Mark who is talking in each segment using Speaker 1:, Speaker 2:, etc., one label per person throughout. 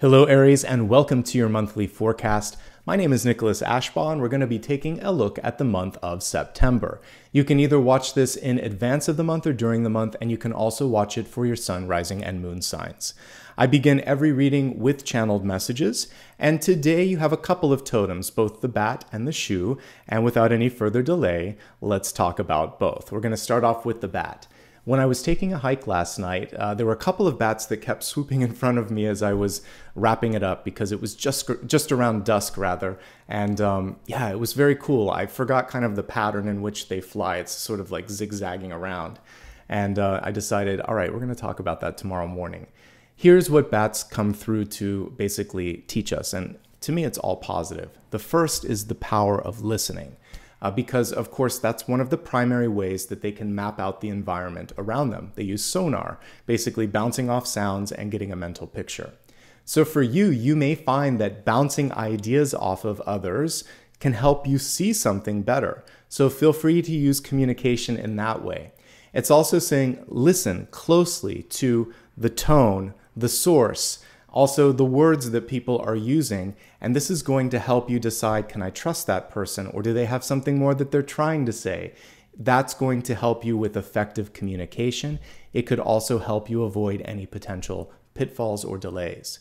Speaker 1: Hello Aries, and welcome to your monthly forecast. My name is Nicholas Ashbaugh, and we're going to be taking a look at the month of September. You can either watch this in advance of the month or during the month, and you can also watch it for your sun, rising, and moon signs. I begin every reading with channeled messages, and today you have a couple of totems, both the bat and the shoe, and without any further delay, let's talk about both. We're going to start off with the bat. When I was taking a hike last night, there were a couple of bats that kept swooping in front of me as I was wrapping it up because it was just around dusk rather. And yeah, it was very cool. I forgot kind of the pattern in which they fly. It's sort of like zigzagging around. And I decided, all right, we're going to talk about that tomorrow morning. Here's what bats come through to basically teach us. And to me, it's all positive. The first is the power of listening. Because, of course, that's one of the primary ways that they can map out the environment around them. They use sonar, basically bouncing off sounds and getting a mental picture. So for you, you may find that bouncing ideas off of others can help you see something better. So feel free to use communication in that way. It's also saying listen closely to the tone, the source, also the words that people are using, and this is going to help you decide, can I trust that person, or do they have something more that they're trying to say? That's going to help you with effective communication. It could also help you avoid any potential pitfalls or delays.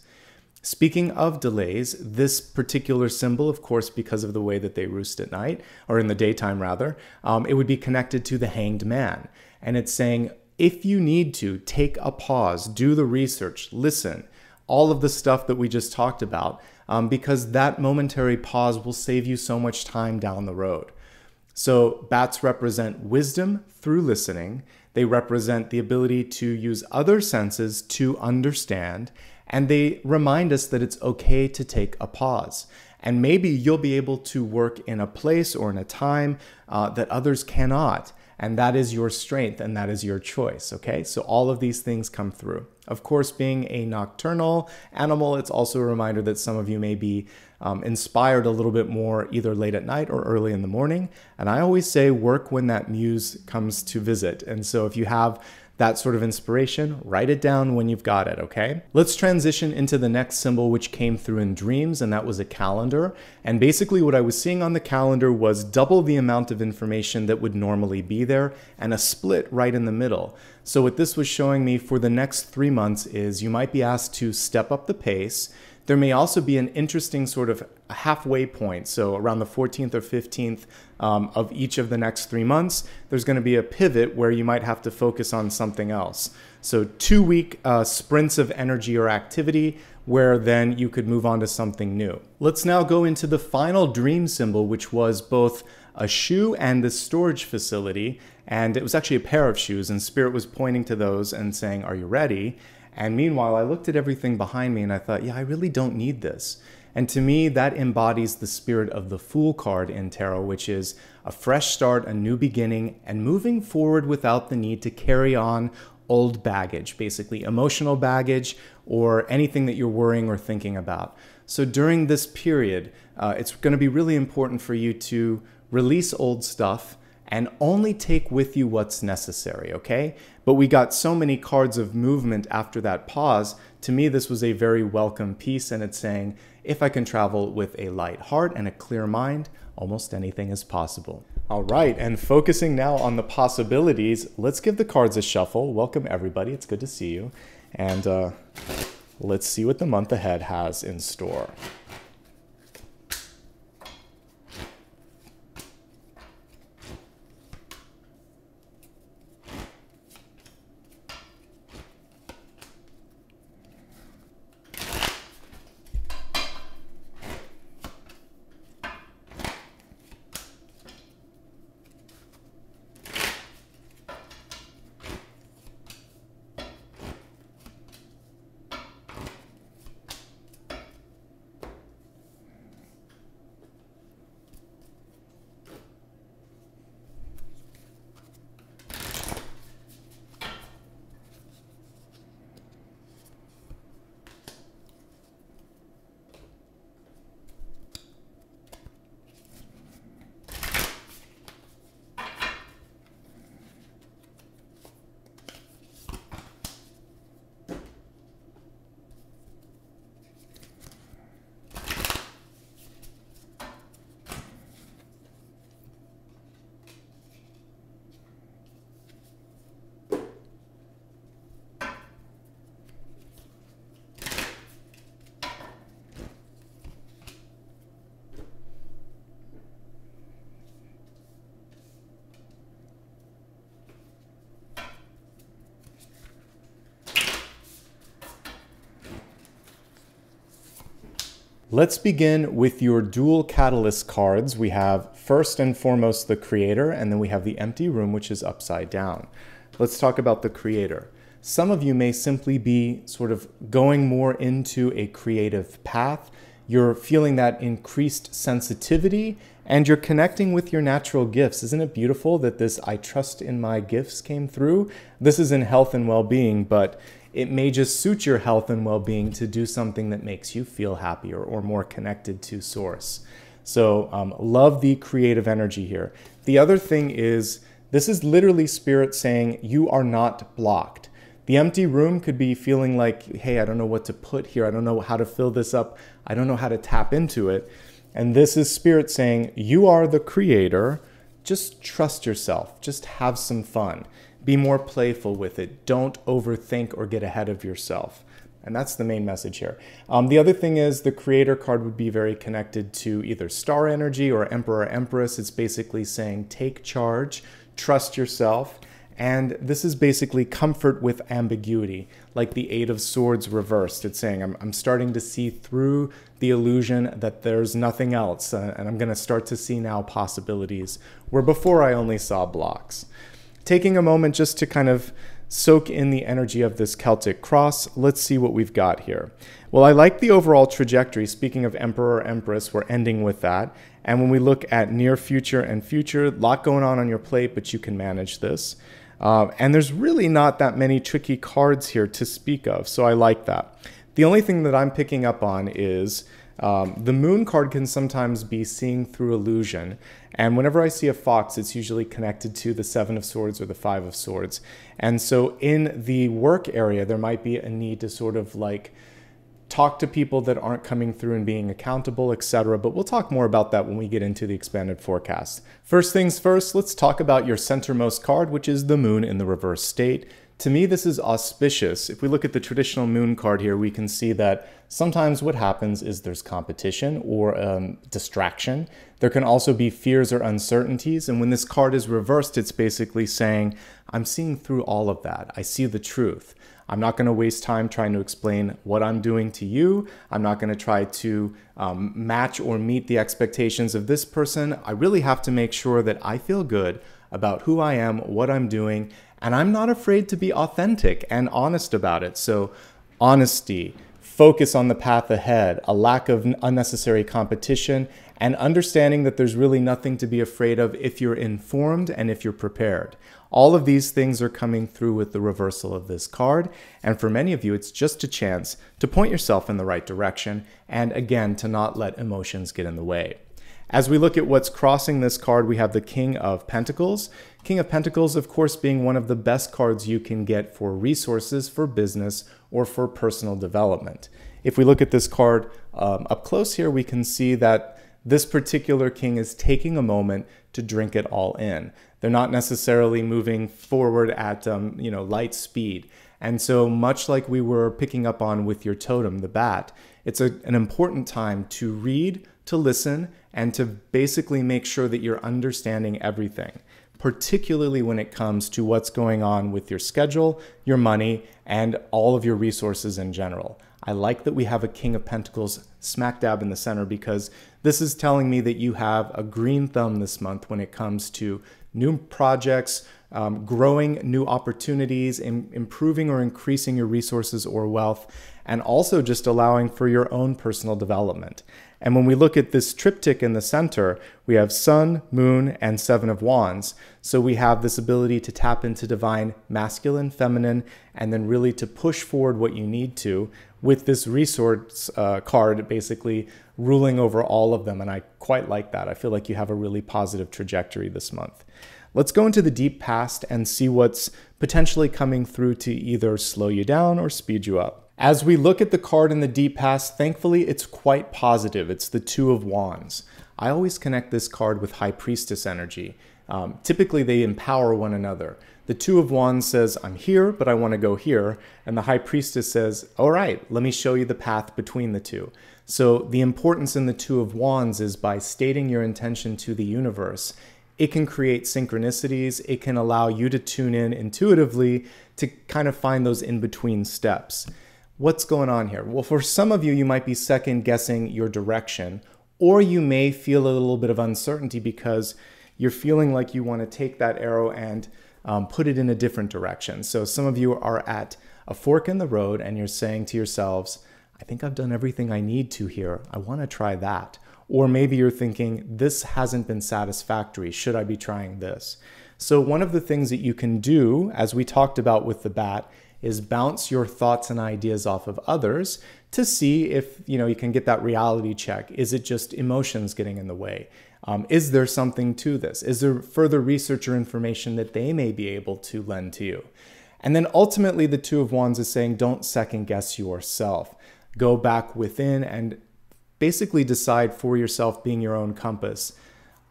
Speaker 1: Speaking of delays, this particular symbol, of course, because of the way that they roost at night, or in the daytime rather, it would be connected to the hanged man. And it's saying, if you need to, take a pause, do the research, listen, all of the stuff that we just talked about, because that momentary pause will save you so much time down the road. So bats represent wisdom through listening. They represent the ability to use other senses to understand, and they remind us that it's okay to take a pause. And maybe you'll be able to work in a place or in a time that others cannot. And that is your strength and that is your choice, okay? So all of these things come through. Of course, being a nocturnal animal, it's also a reminder that some of you may be inspired a little bit more either late at night or early in the morning. And I always say work when that muse comes to visit. And so if you have that sort of inspiration, write it down when you've got it, okay? Let's transition into the next symbol, which came through in dreams, and that was a calendar. And basically what I was seeing on the calendar was double the amount of information that would normally be there and a split right in the middle. So what this was showing me for the next 3 months is you might be asked to step up the pace. There may also be an interesting sort of halfway point. So around the 14th or 15th of each of the next 3 months, there's going to be a pivot where you might have to focus on something else. So 2-week sprints of energy or activity where then you could move on to something new. Let's now go into the final dream symbol, which was both a shoe and a storage facility. And it was actually a pair of shoes, and Spirit was pointing to those and saying, "Are you ready?" And meanwhile, I looked at everything behind me and I thought, yeah, I really don't need this. And to me, that embodies the spirit of the Fool card in tarot, which is a fresh start, a new beginning, and moving forward without the need to carry on old baggage, basically emotional baggage or anything that you're worrying or thinking about. So during this period, it's going to be really important for you to release old stuff and only take with you what's necessary, okay? But we got so many cards of movement after that pause. To me, this was a very welcome piece, and it's saying, if I can travel with a light heart and a clear mind, almost anything is possible. All right, and focusing now on the possibilities, let's give the cards a shuffle. Welcome everybody, it's good to see you. And let's see what the month ahead has in store. Let's begin with your dual catalyst cards. We have first and foremost the Creator, and then we have the Empty Room, which is upside down. Let's talk about the Creator. Some of you may simply be sort of going more into a creative path. You're feeling that increased sensitivity and you're connecting with your natural gifts. Isn't it beautiful that this "I trust in my gifts" came through? This is in health and well-being, but it may just suit your health and well-being to do something that makes you feel happier or more connected to Source. So love the creative energy here. The other thing is, this is literally Spirit saying you are not blocked. The Empty Room could be feeling like, hey, I don't know what to put here. I don't know how to fill this up. I don't know how to tap into it. And this is Spirit saying, you are the Creator. Just trust yourself. Just have some fun. Be more playful with it. Don't overthink or get ahead of yourself. And that's the main message here. The other thing is the Creator card would be very connected to either star energy or Emperor Empress. It's basically saying take charge, trust yourself. And this is basically comfort with ambiguity, like the Eight of Swords reversed. It's saying I'm starting to see through the illusion that there's nothing else. And I'm going to start to see now possibilities where before I only saw blocks. Taking a moment just to kind of soak in the energy of this Celtic Cross, let's see what we've got here. Well, I like the overall trajectory. Speaking of Emperor Empress, we're ending with that. And when we look at near future and future, a lot going on your plate, but you can manage this. And there's really not that many tricky cards here to speak of, so I like that. The only thing that I'm picking up on is the Moon card can sometimes be seeing through illusion. And whenever I see a fox, it's usually connected to the Seven of Swords or the Five of Swords. And so in the work area, there might be a need to sort of like talk to people that aren't coming through and being accountable, etc. But we'll talk more about that when we get into the expanded forecast. First things first, let's talk about your centermost card, which is the Moon in the reverse state. To me, this is auspicious. If we look at the traditional Moon card here, we can see that sometimes what happens is there's competition or distraction. There can also be fears or uncertainties. And when this card is reversed, it's basically saying, I'm seeing through all of that. I see the truth. I'm not going to waste time trying to explain what I'm doing to you. I'm not going to try to match or meet the expectations of this person. I really have to make sure that I feel good about who I am, what I'm doing, and I'm not afraid to be authentic and honest about it. So honesty, focus on the path ahead, a lack of unnecessary competition, and understanding that there's really nothing to be afraid of if you're informed and if you're prepared. All of these things are coming through with the reversal of this card. And for many of you, it's just a chance to point yourself in the right direction and again, to not let emotions get in the way. As we look at what's crossing this card, we have the King of Pentacles. King of Pentacles, of course, being one of the best cards you can get for resources, for business, or for personal development. If we look at this card up close here, we can see that this particular king is taking a moment to drink it all in. They're not necessarily moving forward at light speed. And so much like we were picking up on with your totem, the bat, it's an important time to read, to listen, and to basically make sure that you're understanding everything, particularly when it comes to what's going on with your schedule, your money, and all of your resources in general. I like that we have a King of Pentacles smack dab in the center because this is telling me that you have a green thumb this month when it comes to new projects, growing new opportunities, improving or increasing your resources or wealth, and also just allowing for your own personal development. And when we look at this triptych in the center, we have Sun, Moon, and Seven of Wands. So we have this ability to tap into divine masculine, feminine, and then really to push forward what you need to with this resource card basically ruling over all of them. And I quite like that. I feel like you have a really positive trajectory this month. Let's go into the deep past and see what's potentially coming through to either slow you down or speed you up. As we look at the card in the deep past, thankfully it's quite positive. It's the Two of Wands. I always connect this card with High Priestess energy. Typically they empower one another. The Two of Wands says, I'm here, but I want to go here. And the High Priestess says, all right, let me show you the path between the two. So the importance in the Two of Wands is by stating your intention to the universe, it can create synchronicities. It can allow you to tune in intuitively to kind of find those in-between steps. What's going on here? Well, for some of you, you might be second guessing your direction, or you may feel a little bit of uncertainty because you're feeling like you want to take that arrow and put it in a different direction. So some of you are at a fork in the road and you're saying to yourselves, I think I've done everything I need to here. I want to try that. Or maybe you're thinking, this hasn't been satisfactory. Should I be trying this? So one of the things that you can do, as we talked about with the bat, is bounce your thoughts and ideas off of others to see if you can get that reality check. Is it just emotions getting in the way? Is there something to this? Is there further research or information that they may be able to lend to you? And then ultimately the Two of Wands is saying, don't second guess yourself. Go back within and basically decide for yourself, being your own compass.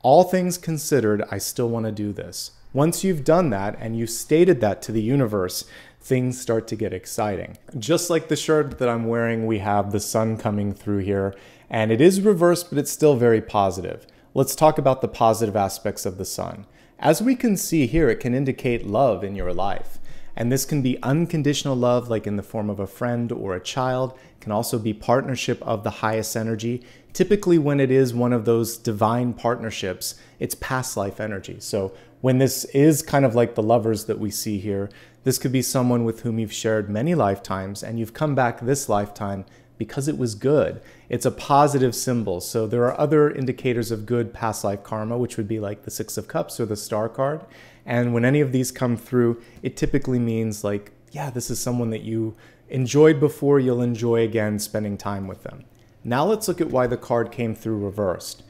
Speaker 1: All things considered, I still want to do this. Once you've done that and you stated that to the universe, things start to get exciting. Just like the shirt that I'm wearing, we have the sun coming through here, and it is reversed, but it's still very positive. Let's talk about the positive aspects of the sun. As we can see here, it can indicate love in your life. And this can be unconditional love, like in the form of a friend or a child. It can also be partnership of the highest energy. Typically, when it is one of those divine partnerships, it's past life energy. So when this is kind of like the lovers that we see here, this could be someone with whom you've shared many lifetimes and you've come back this lifetime because it was good. It's a positive symbol. So there are other indicators of good past life karma, which would be like the Six of Cups or the Star card. And when any of these come through, it typically means like, yeah, this is someone that you enjoyed before, you'll enjoy again spending time with them. Now let's look at why the card came through reversed.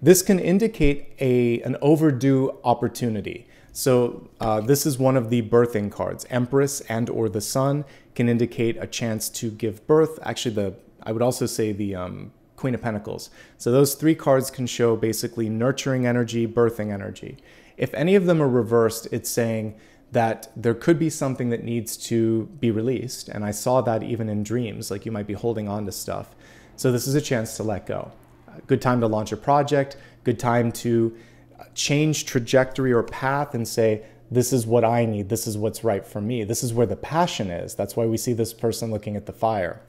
Speaker 1: This can indicate an overdue opportunity. So this is one of the birthing cards. Empress and or the Sun can indicate a chance to give birth. Actually, I would also say the Queen of Pentacles. So those three cards can show basically nurturing energy, birthing energy. If any of them are reversed, it's saying that there could be something that needs to be released. And I saw that even in dreams, like you might be holding on to stuff. So this is a chance to let go. Good time to launch a project, good time to change trajectory or path and say, this is what I need, this is what's right for me, this is where the passion is. That's why we see this person looking at the fire.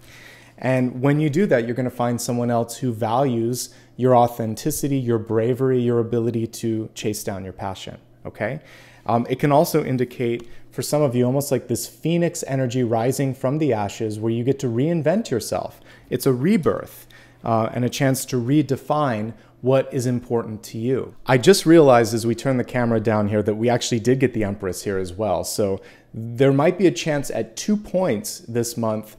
Speaker 1: And when you do that, you're going to find someone else who values your authenticity, your bravery, your ability to chase down your passion, okay? It can also indicate, for some of you, almost like this phoenix energy rising from the ashes where you get to reinvent yourself. It's a rebirth and a chance to redefine what is important to you. I just realized as we turn the camera down here that we actually did get the Empress here as well. So there might be a chance at 2 points this month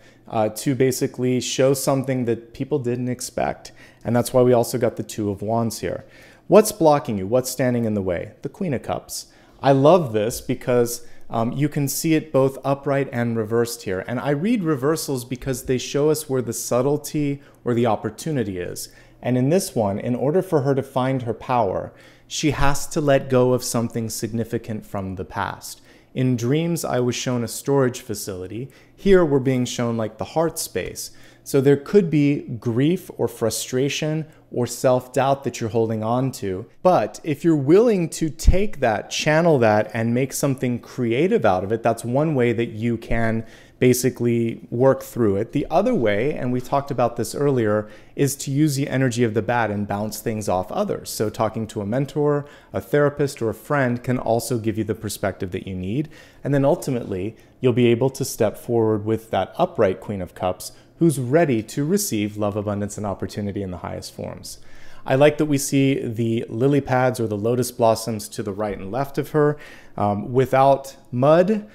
Speaker 1: to basically show something that people didn't expect. And that's why we also got the Two of Wands here. What's blocking you? What's standing in the way? The Queen of Cups. I love this because you can see it both upright and reversed here. And I read reversals because they show us where the subtlety or the opportunity is. And in this one, in order for her to find her power, she has to let go of something significant from the past. In dreams, I was shown a storage facility. Here, we're being shown like the heart space. So there could be grief or frustration or self-doubt that you're holding on to. But if you're willing to take that, channel that, and make something creative out of it, that's one way that you can basically work through it. The other way, and we talked about this earlier, is to use the energy of the bat and bounce things off others. So talking to a mentor, a therapist, or a friend can also give you the perspective that you need. And then ultimately, you'll be able to step forward with that upright Queen of Cups who's ready to receive love, abundance, and opportunity in the highest forms. I like that we see the lily pads or the lotus blossoms to the right and left of her. Without mud,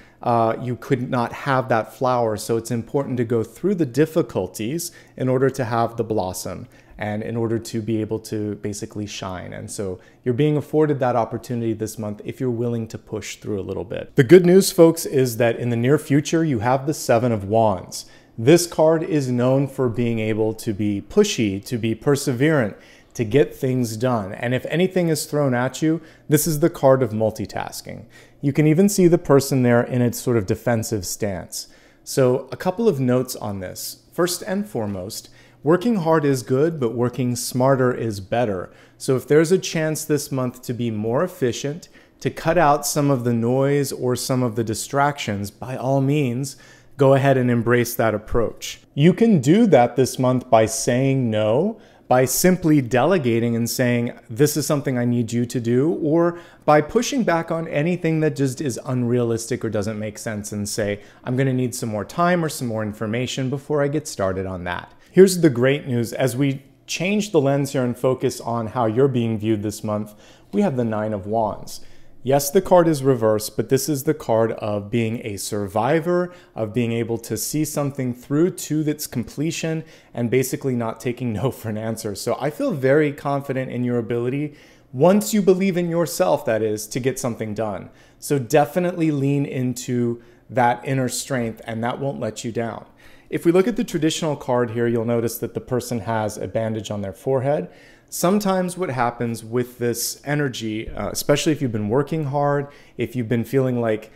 Speaker 1: you could not have that flower. So it's important to go through the difficulties in order to have the blossom and in order to be able to basically shine. And so you're being afforded that opportunity this month if you're willing to push through a little bit. The good news, folks, is that in the near future, you have the Seven of Wands. This card is known for being able to be pushy, to be perseverant, to get things done. And if anything is thrown at you, this is the card of multitasking. You can even see the person there in its sort of defensive stance. So a couple of notes on this. First and foremost, working hard is good, but working smarter is better. So if there's a chance this month to be more efficient, to cut out some of the noise or some of the distractions, by all means, go ahead and embrace that approach. You can do that this month by saying no, by simply delegating and saying, this is something I need you to do, or by pushing back on anything that just is unrealistic or doesn't make sense and say, I'm gonna need some more time or some more information before I get started on that. Here's the great news. As we change the lens here and focus on how you're being viewed this month, we have the Nine of Wands. Yes, the card is reversed, but this is the card of being a survivor, of being able to see something through to its completion and basically not taking no for an answer. So I feel very confident in your ability, once you believe in yourself, that is, to get something done. So definitely lean into that inner strength and that won't let you down. If we look at the traditional card here, you'll notice that the person has a bandage on their forehead. Sometimes what happens with this energy, especially if you've been working hard, if you've been feeling like,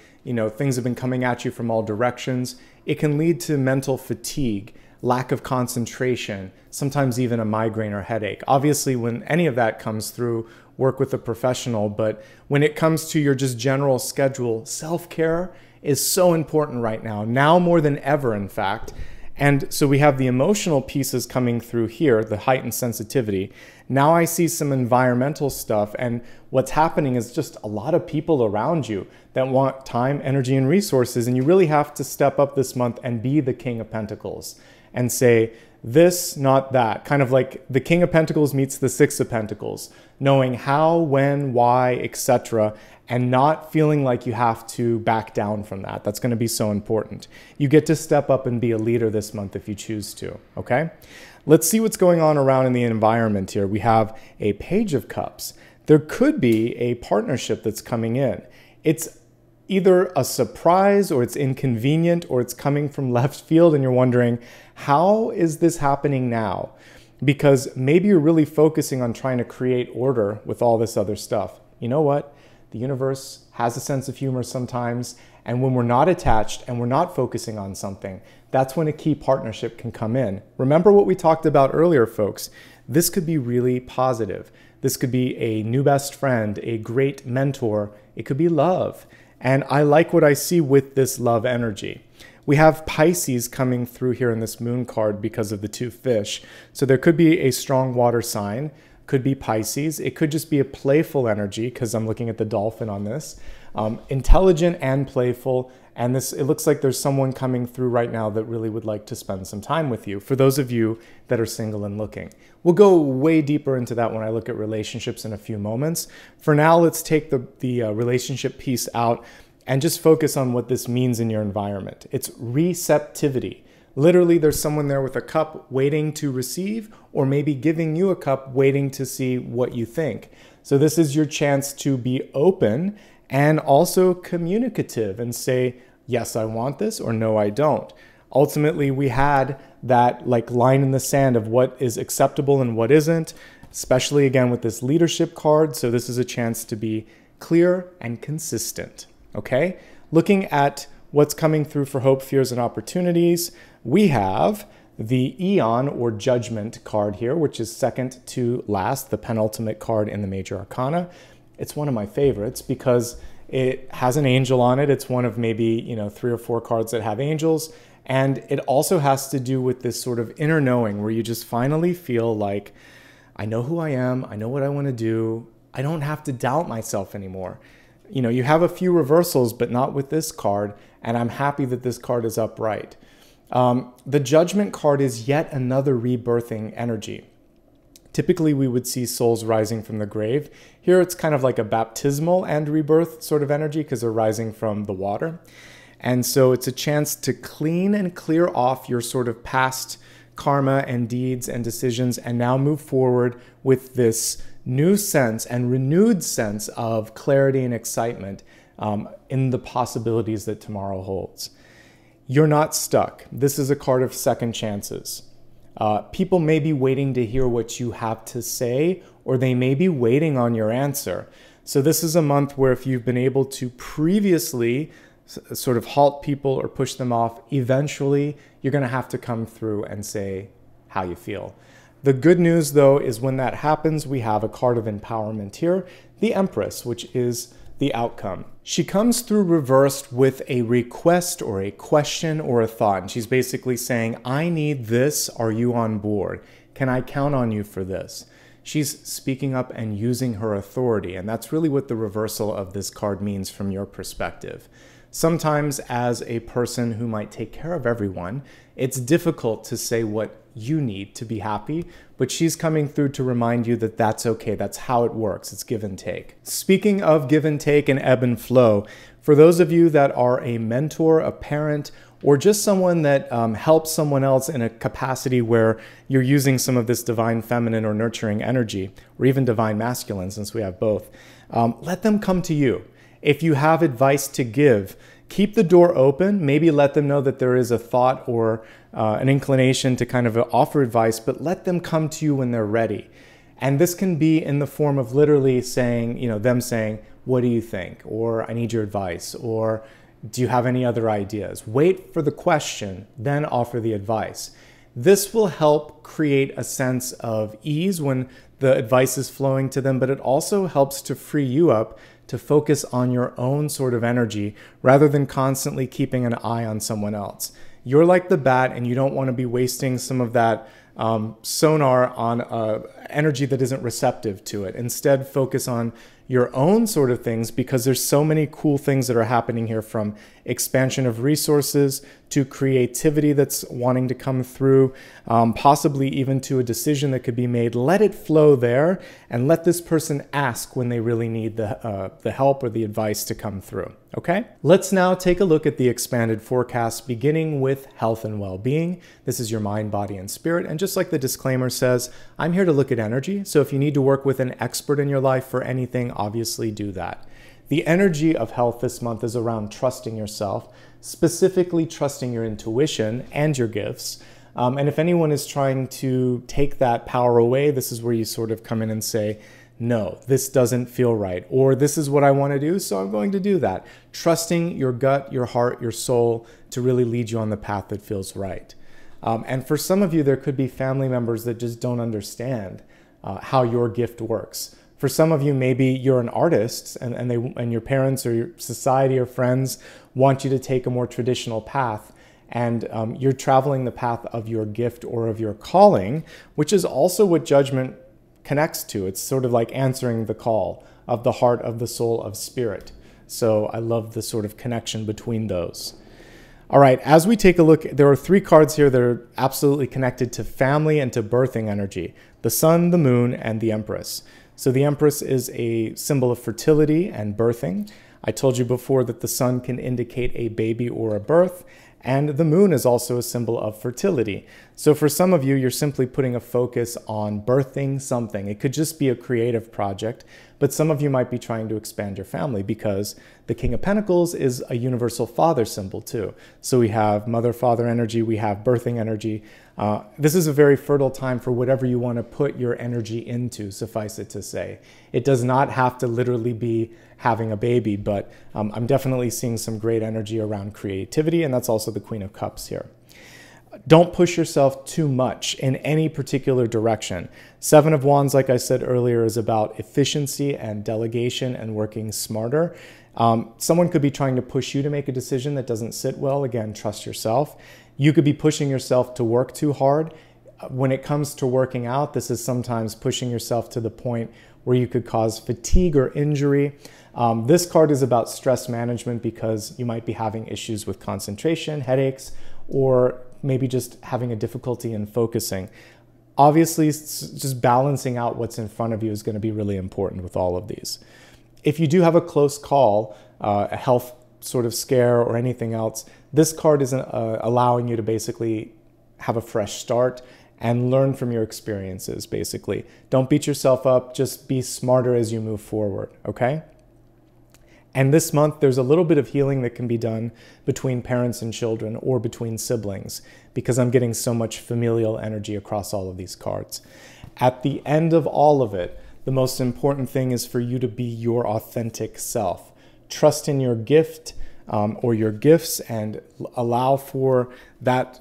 Speaker 1: things have been coming at you from all directions, it can lead to mental fatigue, lack of concentration, sometimes even a migraine or headache. Obviously, when any of that comes through, work with a professional, but when it comes to your just general schedule, self-care is so important right now more than ever, in fact. And so we have the emotional pieces coming through here, the heightened sensitivity. Now I see some environmental stuff, and what's happening is just a lot of people around you that want time, energy, and resources, and you really have to step up this month and be the King of Pentacles and say, this, not that. Kind of like the King of Pentacles meets the Six of Pentacles, knowing how, when, why, etc., and not feeling like you have to back down from that. That's going to be so important. You get to step up and be a leader this month if you choose to, okay? Let's see what's going on around in the environment here. We have a Page of Cups. There could be a partnership that's coming in. It's either a surprise or it's inconvenient or it's coming from left field and you're wondering, how is this happening now? Because maybe you're really focusing on trying to create order with all this other stuff. You know what? The universe has a sense of humor sometimes, and when we're not attached and we're not focusing on something, that's when a key partnership can come in. Remember what we talked about earlier, folks. This could be really positive. This could be a new best friend, a great mentor. It could be love. And I like what I see with this love energy. We have Pisces coming through here in this moon card because of the two fish. So there could be a strong water sign, could be Pisces. It could just be a playful energy because I'm looking at the dolphin on this. Intelligent and playful. And it looks like there's someone coming through right now that really would like to spend some time with you. For those of you that are single and looking. We'll go way deeper into that when I look at relationships in a few moments. For now, let's take the relationship piece out and just focus on what this means in your environment. It's receptivity. Literally, there's someone there with a cup waiting to receive, or maybe giving you a cup waiting to see what you think. So this is your chance to be open and also communicative and say, yes, I want this, or no, I don't. Ultimately, we had that line in the sand of what is acceptable and what isn't, especially again with this leadership card. So this is a chance to be clear and consistent, okay? Looking at what's coming through for hope, fears, and opportunities, we have the Eon or Judgment card here, which is second to last, the penultimate card in the Major Arcana. It's one of my favorites because it has an angel on it. It's one of maybe 3 or 4 cards that have angels. And it also has to do with this sort of inner knowing where you just finally feel like, I know who I am. I know what I want to do. I don't have to doubt myself anymore. You have a few reversals, but not with this card. And I'm happy that this card is upright. The Judgment card is yet another rebirthing energy. Typically, we would see souls rising from the grave. Here, it's kind of like a baptismal and rebirth sort of energy because they're rising from the water. And so it's a chance to clean and clear off your sort of past karma and deeds and decisions and now move forward with this new sense and renewed sense of clarity and excitement in the possibilities that tomorrow holds. You're not stuck. This is a card of second chances. People may be waiting to hear what you have to say, or they may be waiting on your answer. So this is a month where if you've been able to previously sort of halt people or push them off, eventually you're going to have to come through and say how you feel. The good news, though, is when that happens, we have a card of empowerment here, the Empress, which is the outcome. She comes through reversed with a request or a question or a thought. And she's basically saying, I need this. Are you on board? Can I count on you for this? She's speaking up and using her authority. And that's really what the reversal of this card means from your perspective. Sometimes as a person who might take care of everyone, it's difficult to say what you need to be happy, but she's coming through to remind you that that's okay. That's how it works. It's give and take. Speaking of give and take and ebb and flow, for those of you that are a mentor, a parent, or just someone that helps someone else in a capacity where you're using some of this divine feminine or nurturing energy, or even divine masculine, since we have both, let them come to you. If you have advice to give, keep the door open. Maybe let them know that there is a thought or an inclination to kind of offer advice, but let them come to you when they're ready. And this can be in the form of literally saying, them saying, what do you think? Or I need your advice. Or do you have any other ideas? Wait for the question, then offer the advice. This will help create a sense of ease when the advice is flowing to them, but it also helps to free you up to focus on your own sort of energy rather than constantly keeping an eye on someone else. You're like the bat and you don't want to be wasting some of that sonar on energy that isn't receptive to it. Instead, focus on your own sort of things, because there's so many cool things that are happening here, from expansion of resources to creativity that's wanting to come through, possibly even to a decision that could be made. Let it flow there and let this person ask when they really need the help or the advice to come through. Okay? Let's now take a look at the expanded forecast, beginning with health and well-being. This is your mind, body, and spirit. And just like the disclaimer says, I'm here to look at energy. So if you need to work with an expert in your life for anything, obviously do that. The energy of health this month is around trusting yourself, specifically trusting your intuition and your gifts. And if anyone is trying to take that power away, this is where you sort of come in and say, no, this doesn't feel right, or this is what I want to do, so I'm going to do that. Trusting your gut, your heart, your soul to really lead you on the path that feels right. And for some of you, there could be family members that just don't understand how your gift works. For some of you, maybe you're an artist and your parents or your society or friends want you to take a more traditional path, and you're traveling the path of your gift or of your calling, which is also what judgment connects to. It's sort of like answering the call of the heart, of the soul, of spirit. So I love the sort of connection between those. All right, as we take a look, there are 3 cards here that are absolutely connected to family and to birthing energy: the sun, the moon, and the empress. So the empress is a symbol of fertility and birthing. I told you before that the sun can indicate a baby or a birth, and the moon is also a symbol of fertility. So for some of you, you're simply putting a focus on birthing something. It could just be a creative project, but some of you might be trying to expand your family, because the King of Pentacles is a universal father symbol too. So we have mother-father energy, we have birthing energy. This is a very fertile time for whatever you want to put your energy into, suffice it to say. It does not have to literally be having a baby, but I'm definitely seeing some great energy around creativity, and that's also the Queen of Cups here. Don't push yourself too much in any particular direction. 7 of Wands, like I said earlier, is about efficiency and delegation and working smarter. Someone could be trying to push you to make a decision that doesn't sit well. Again, trust yourself. You could be pushing yourself to work too hard. When it comes to working out, this is sometimes pushing yourself to the point where you could cause fatigue or injury. This card is about stress management, because you might be having issues with concentration, headaches, or maybe just having a difficulty in focusing. Obviously, just balancing out what's in front of you is going to be really important with all of these. If you do have a close call, a health sort of scare or anything else, this card is allowing you to basically have a fresh start and learn from your experiences, basically. Don't beat yourself up, just be smarter as you move forward, okay? And this month, there's a little bit of healing that can be done between parents and children, or between siblings, because I'm getting so much familial energy across all of these cards. At the end of all of it, the most important thing is for you to be your authentic self. Trust in your gift or your gifts, and allow for that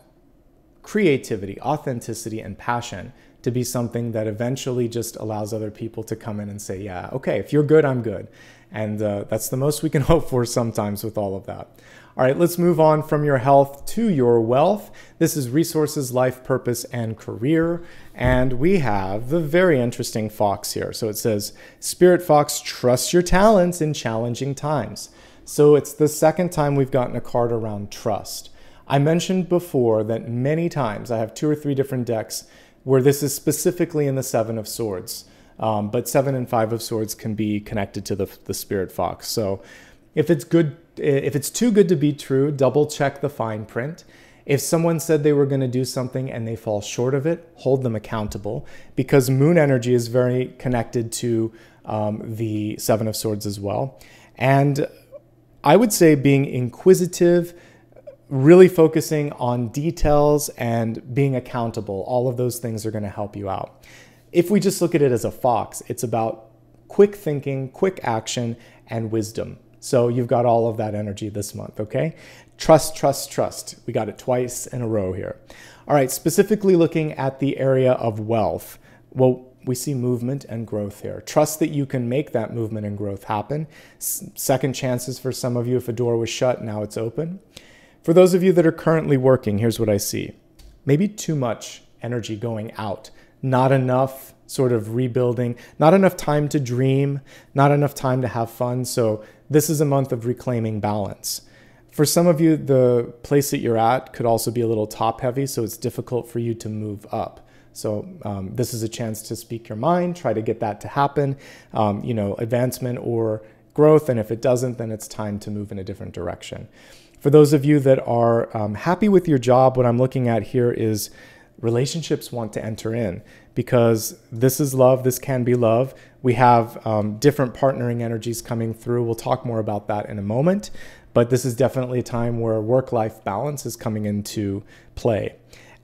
Speaker 1: creativity, authenticity, and passion to be something that eventually just allows other people to come in and say, yeah, okay, if you're good, I'm good. And that's the most we can hope for sometimes with all of that. All right, let's move on from your health to your wealth. This is resources, life, purpose, and career. And we have the very interesting fox here. So it says, Spirit Fox, trust your talents in challenging times. So it's the second time we've gotten a card around trust. I mentioned before that many times I have 2 or 3 different decks where this is specifically in the 7 of Swords. But 7 and 5 of Swords can be connected to the Spirit Fox. So if it's too good to be true, double check the fine print. If someone said they were going to do something and they fall short of it, hold them accountable, because moon energy is very connected to the 7 of Swords as well. And I would say being inquisitive, really focusing on details and being accountable, all of those things are going to help you out. If we just look at it as a fox, it's about quick thinking, quick action, and wisdom. So you've got all of that energy this month, okay? Trust, trust, trust. We got it twice in a row here. All right, specifically looking at the area of wealth. Well, we see movement and growth here. Trust that you can make that movement and growth happen. Second chances for some of you. If a door was shut, now it's open. For those of you that are currently working, here's what I see. Maybe too much energy going out. Not enough sort of rebuilding, not enough time to dream, not enough time to have fun. So this is a month of reclaiming balance. For some of you, the place that you're at could also be a little top heavy, so it's difficult for you to move up. So this is a chance to speak your mind, try to get that to happen, advancement or growth. And if it doesn't, then it's time to move in a different direction. For those of you that are happy with your job, what I'm looking at here is relationships want to enter in, because this is love. This can be love. We have different partnering energies coming through. We'll talk more about that in a moment, but this is definitely a time where work-life balance is coming into play.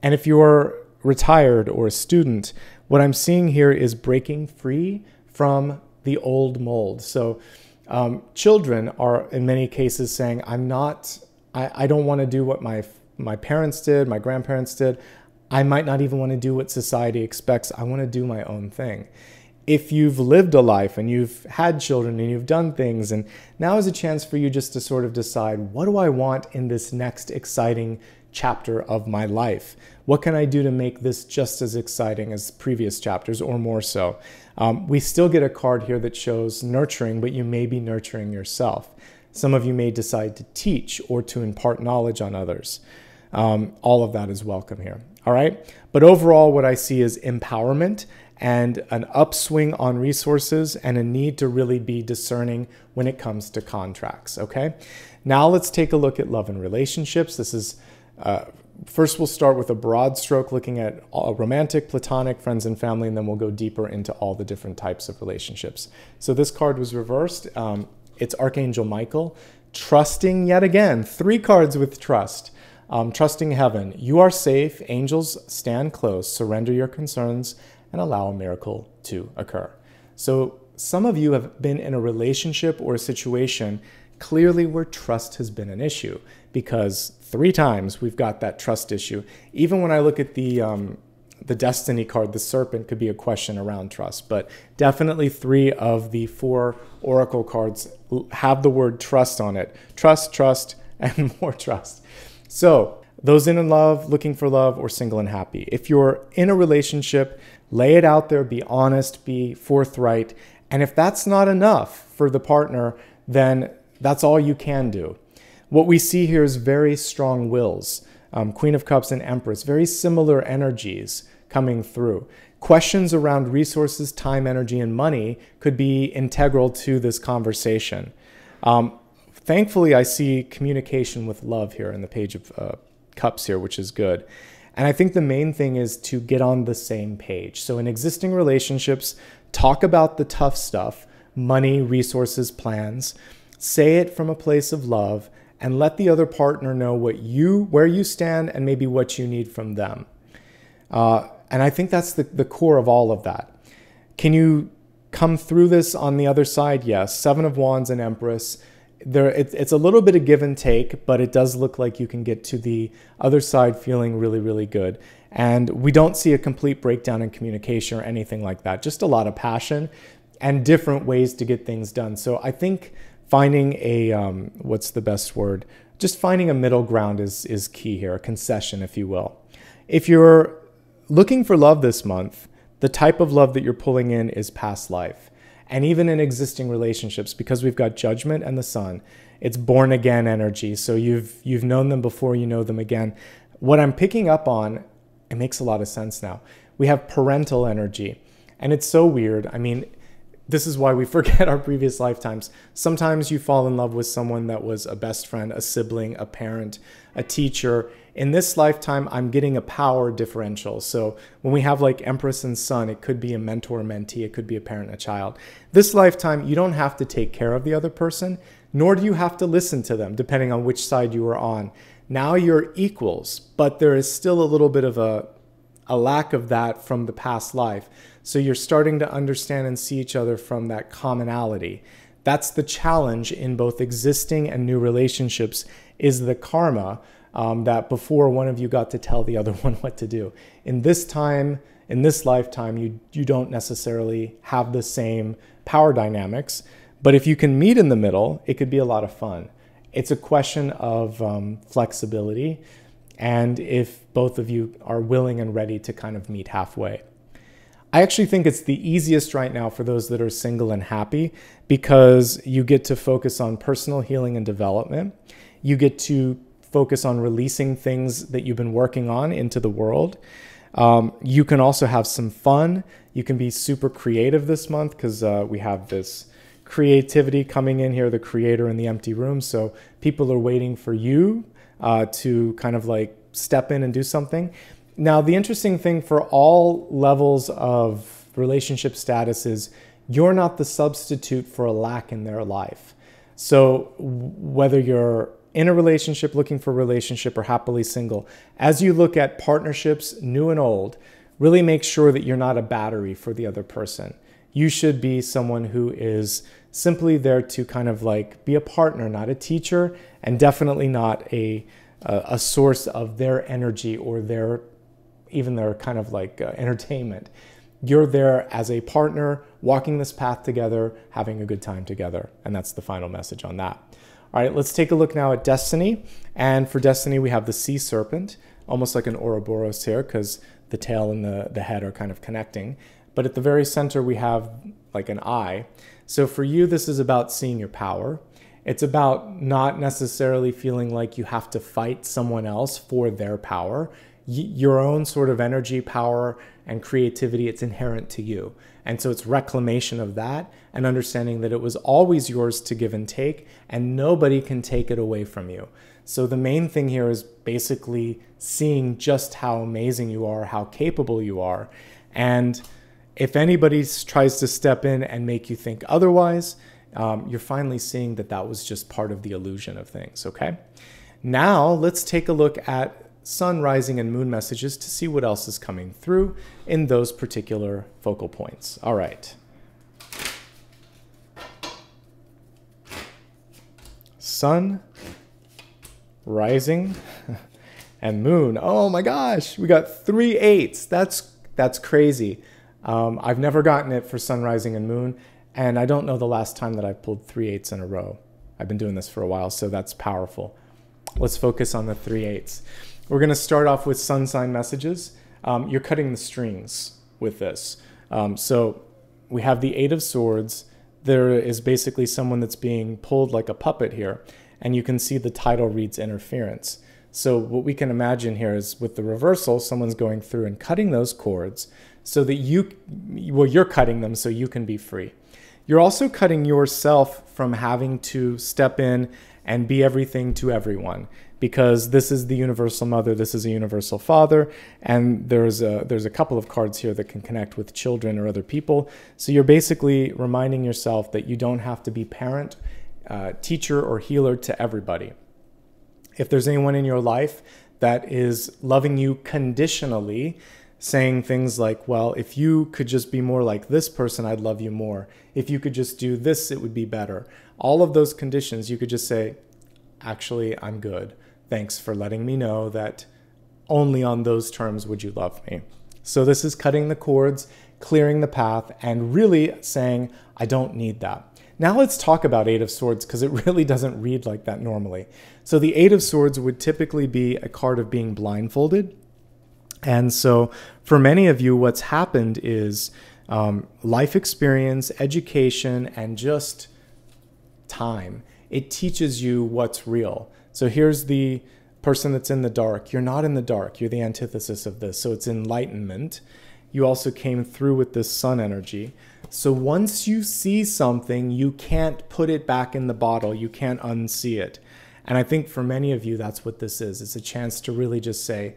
Speaker 1: And if you're retired or a student, what I'm seeing here is breaking free from the old mold. So children are in many cases saying, I don't want to do what my parents did, my grandparents did. I might not even want to do what society expects. I want to do my own thing. If you've lived a life and you've had children and you've done things, and now is a chance for you just to sort of decide, what do I want in this next exciting chapter of my life? What can I do to make this just as exciting as previous chapters or more so? We still get a card here that shows nurturing, but you may be nurturing yourself. Some of you may decide to teach or to impart knowledge on others. All of that is welcome here. All right. But overall, what I see is empowerment and an upswing on resources and a need to really be discerning when it comes to contracts. Okay. Now let's take a look at love and relationships. This is, first we'll start with a broad stroke looking at romantic, platonic, friends and family, and then we'll go deeper into all the different types of relationships. So this card was reversed. It's Archangel Michael, trusting yet again, 3 cards with trust. Trusting heaven. You are safe. Angels stand close. Surrender your concerns and allow a miracle to occur. So some of you have been in a relationship or a situation clearly where trust has been an issue, because 3 times we've got that trust issue. Even when I look at the Destiny card, the Serpent could be a question around trust, but definitely 3 of the 4 Oracle cards have the word trust on it. Trust, trust, and more trust. So those in love, looking for love, or single and happy. If you're in a relationship, lay it out there, be honest, be forthright. And if that's not enough for the partner, then that's all you can do. What we see here is very strong wills. Queen of Cups and Empress, very similar energies coming through. Questions around resources, time, energy, and money could be integral to this conversation. Thankfully, I see communication with love here in the Page of Cups here, which is good. And I think the main thing is to get on the same page. So in existing relationships, talk about the tough stuff, money, resources, plans. Say it from a place of love and let the other partner know where you stand and maybe what you need from them. And I think that's the core of all of that. Can you come through this on the other side? Yes. 7 of Wands and Empress. it's a little bit of give and take, but it does look like you can get to the other side feeling really, really good. And we don't see a complete breakdown in communication or anything like that, just a lot of passion and different ways to get things done. So I think finding a, what's the best word? Just finding a middle ground is key here, a concession, if you will. If you're looking for love this month, the type of love that you're pulling in is past life. And even in existing relationships, because we've got Judgment and the Sun, it's born again energy. So you've known them before, you know them again. What I'm picking up on, it makes a lot of sense now. We have parental energy, and it's so weird. I mean, this is why we forget our previous lifetimes. Sometimes you fall in love with someone that was a best friend, a sibling, a parent, a teacher. In this lifetime, I'm getting a power differential. So when we have like Empress and Sun, it could be a mentor, mentee, it could be a parent, and a child. This lifetime, you don't have to take care of the other person, nor do you have to listen to them, depending on which side you are on. Now you're equals, but there is still a little bit of a lack of that from the past life. So you're starting to understand and see each other from that commonality. That's the challenge in both existing and new relationships, is the karma that before one of you got to tell the other one what to do. In this time, in this lifetime, you don't necessarily have the same power dynamics, but if you can meet in the middle, it could be a lot of fun. It's a question of flexibility, and if both of you are willing and ready to kind of meet halfway. I actually think it's the easiest right now for those that are single and happy, because you get to focus on personal healing and development. You get to focus on releasing things that you've been working on into the world. You can also have some fun. You can be super creative this month, because we have this creativity coming in here, the creator in the empty room. So people are waiting for you to kind of like step in and do something. Now, the interesting thing for all levels of relationship status is you're not the substitute for a lack in their life. So whether you're in a relationship, looking for a relationship, or happily single, as you look at partnerships, new and old, really make sure that you're not a battery for the other person. You should be someone who is simply there to kind of like be a partner, not a teacher, and definitely not a source of their energy or their kind of like entertainment. You're there as a partner, walking this path together, having a good time together. And that's the final message on that. All right, let's take a look now at Destiny. And for Destiny, we have the Sea Serpent, almost like an Ouroboros here, because the tail and the head are kind of connecting. But at the very center, we have like an eye. So for you, this is about seeing your power. It's about not necessarily feeling like you have to fight someone else for their power. Your own sort of energy, power, and creativity, it's inherent to you. And so it's reclamation of that and understanding that it was always yours to give and take, and nobody can take it away from you. So the main thing here is basically seeing just how amazing you are, how capable you are. And if anybody tries to step in and make you think otherwise, you're finally seeing that that was just part of the illusion of things, okay? Now let's take a look at Sun, Rising, and Moon messages to see what else is coming through in those particular focal points. All right. Sun, Rising, and Moon. Oh my gosh, we got 3 8s. That's crazy. I've never gotten it for Sun, Rising, and Moon, and I don't know the last time that I pulled 3 8s in a row. I've been doing this for a while, so that's powerful. Let's focus on the 3 8s. We're going to start off with sun sign messages. You're cutting the strings with this. So we have the 8 of Swords. There is basically someone that's being pulled like a puppet here, and you can see the title reads interference. So what we can imagine here is with the reversal, someone's going through and cutting those cords so that you're cutting them so you can be free. You're also cutting yourself from having to step in and be everything to everyone, because this is the universal mother, this is a universal father, and there's a couple of cards here that can connect with children or other people. So you're basically reminding yourself that you don't have to be parent, teacher, or healer to everybody. If there's anyone in your life that is loving you conditionally, saying things like, well, if you could just be more like this person, I'd love you more. If you could just do this, it would be better. All of those conditions, you could just say, actually, I'm good. Thanks for letting me know that only on those terms would you love me. So this is cutting the cords, clearing the path, and really saying, I don't need that. Now let's talk about Eight of Swords, because it really doesn't read like that normally. So the Eight of Swords would typically be a card of being blindfolded. And so for many of you, what's happened is life experience, education, and just time. It teaches you what's real. So here's the person that's in the dark. You're not in the dark. You're the antithesis of this. So it's enlightenment. You also came through with this sun energy. So once you see something, you can't put it back in the bottle. You can't unsee it. And I think for many of you, that's what this is. It's a chance to really just say,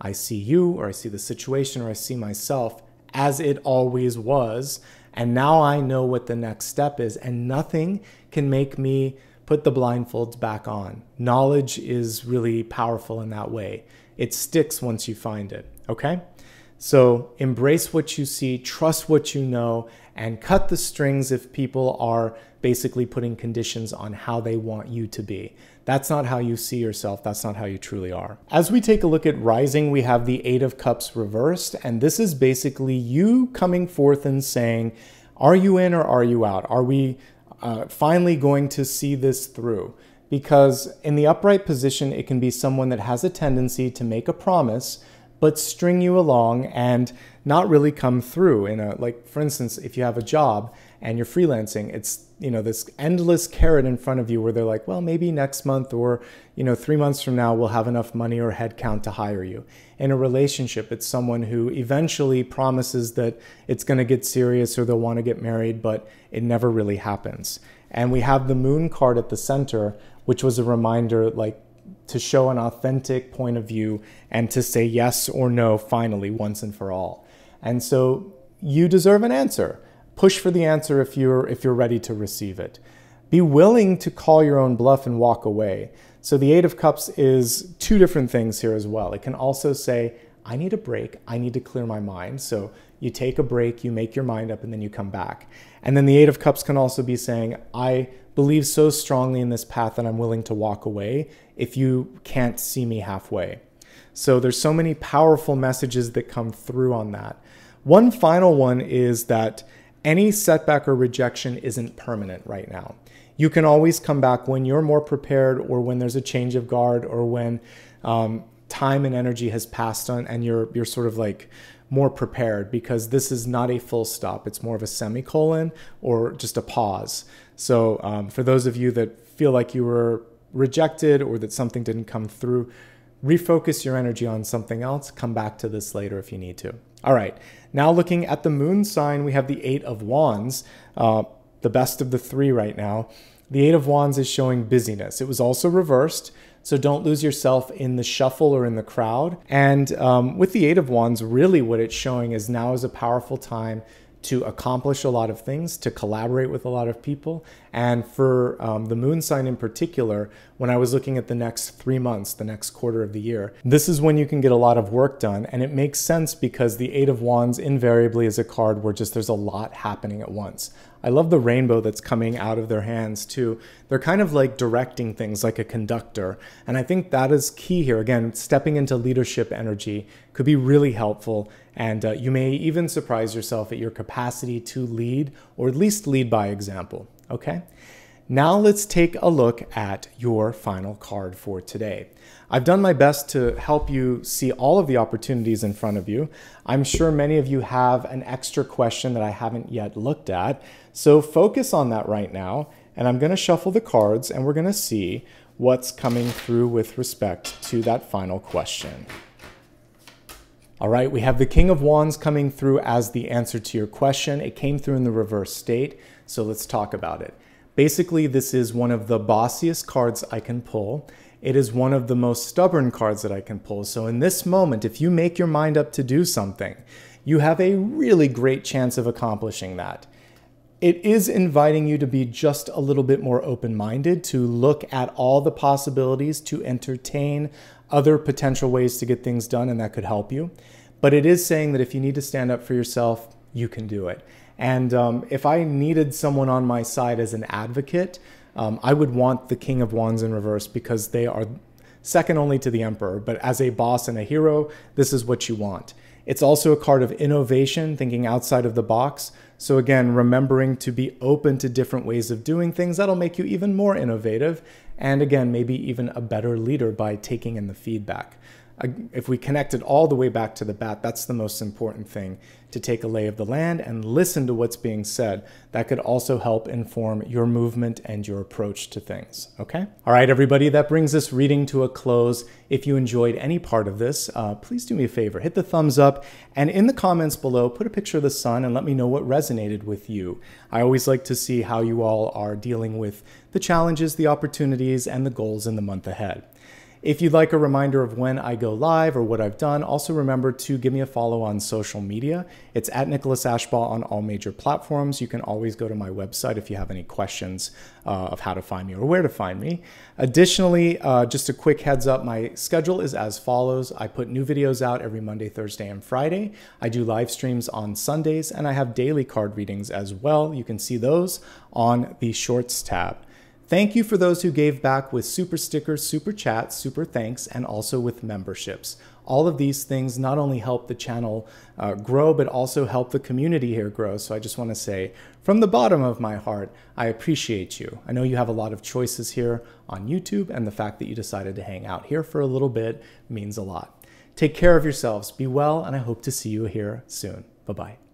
Speaker 1: I see you, or I see the situation, or I see myself as it always was. And now I know what the next step is. And nothing can make me put the blindfolds back on. Knowledge is really powerful in that way. It sticks once you find it, okay? So embrace what you see, trust what you know, and cut the strings if people are basically putting conditions on how they want you to be. That's not how you see yourself. That's not how you truly are. As we take a look at rising, we have the Eight of Cups reversed, and this is basically you coming forth and saying, are you in or are you out? Are we finally going to see this through? Because in the upright position, it can be someone that has a tendency to make a promise, but string you along and not really come through. Like for instance, if you have a job and you're freelancing, it's this endless carrot in front of you where they're like, well, maybe next month or 3 months from now we'll have enough money or headcount to hire you. In a relationship, it's someone who eventually promises that it's going to get serious or they'll want to get married, but it never really happens. And we have the Moon card at the center, which was a reminder, like, to show an authentic point of view and to say yes or no finally once and for all. And so you deserve an answer. Push for the answer if you're ready to receive it. Be willing to call your own bluff and walk away. So the Eight of Cups is two different things here as well. It can also say, I need a break. I need to clear my mind. So you take a break, you make your mind up, and then you come back. And then the Eight of Cups can also be saying, I believe so strongly in this path that I'm willing to walk away if you can't see me halfway. So there's so many powerful messages that come through on that. One final one is that any setback or rejection isn't permanent right now. You can always come back when you're more prepared, or when there's a change of guard, or when time and energy has passed on and you're sort of like more prepared, because this is not a full stop. It's more of a semicolon or just a pause. So for those of you that feel like you were rejected or that something didn't come through, refocus your energy on something else. Come back to this later if you need to. All right, now looking at the Moon sign, we have the Eight of Wands, the best of the three right now. The Eight of Wands is showing busyness. It was also reversed, so don't lose yourself in the shuffle or in the crowd. And with the Eight of Wands, really what it's showing is now is a powerful time to accomplish a lot of things, to collaborate with a lot of people. And for the Moon sign in particular, when I was looking at the next 3 months, the next quarter of the year, this is when you can get a lot of work done. And it makes sense because the Eight of Wands invariably is a card where just there's a lot happening at once. I love the rainbow that's coming out of their hands too. They're kind of like directing things like a conductor. And I think that is key here. Again, stepping into leadership energy could be really helpful. And you may even surprise yourself at your capacity to lead, or at least lead by example, okay? Now let's take a look at your final card for today. I've done my best to help you see all of the opportunities in front of you. I'm sure many of you have an extra question that I haven't yet looked at. So focus on that right now. And I'm going to shuffle the cards and we're going to see what's coming through with respect to that final question. All right, we have the King of Wands coming through as the answer to your question. It came through in the reverse state, so let's talk about it. Basically, this is one of the bossiest cards I can pull. It is one of the most stubborn cards that I can pull. So in this moment, if you make your mind up to do something, you have a really great chance of accomplishing that. It is inviting you to be just a little bit more open-minded, to look at all the possibilities, to entertain other potential ways to get things done, and that could help you. but it is saying that if you need to stand up for yourself, you can do it. And if I needed someone on my side as an advocate, I would want the King of Wands in reverse, because they are second only to the Emperor. But as a boss and a hero, this is what you want. It's also a card of innovation, thinking outside of the box. So again, remembering to be open to different ways of doing things, that'll make you even more innovative. And again, maybe even a better leader by taking in the feedback. If we connect it all the way back to the bat, that's the most important thing, to take a lay of the land and listen to what's being said. That could also help inform your movement and your approach to things, okay? All right, everybody, that brings this reading to a close. If you enjoyed any part of this, please do me a favor, hit the thumbs up, and in the comments below, put a picture of the sun and let me know what resonated with you. I always like to see how you all are dealing with the challenges, the opportunities, and the goals in the month ahead. If you'd like a reminder of when I go live or what I've done, also remember to give me a follow on social media. It's at Nicholas Ashbaugh on all major platforms. You can always go to my website if you have any questions of how to find me or where to find me. Additionally, just a quick heads up, my schedule is as follows. I put new videos out every Monday, Thursday, and Friday. I do live streams on Sundays, and I have daily card readings as well. You can see those on the Shorts tab. Thank you for those who gave back with super stickers, super chats, super thanks, and also with memberships. All of these things not only help the channel grow, but also help the community here grow. So I just want to say, from the bottom of my heart, I appreciate you. I know you have a lot of choices here on YouTube, and the fact that you decided to hang out here for a little bit means a lot. Take care of yourselves, be well, and I hope to see you here soon. Bye-bye.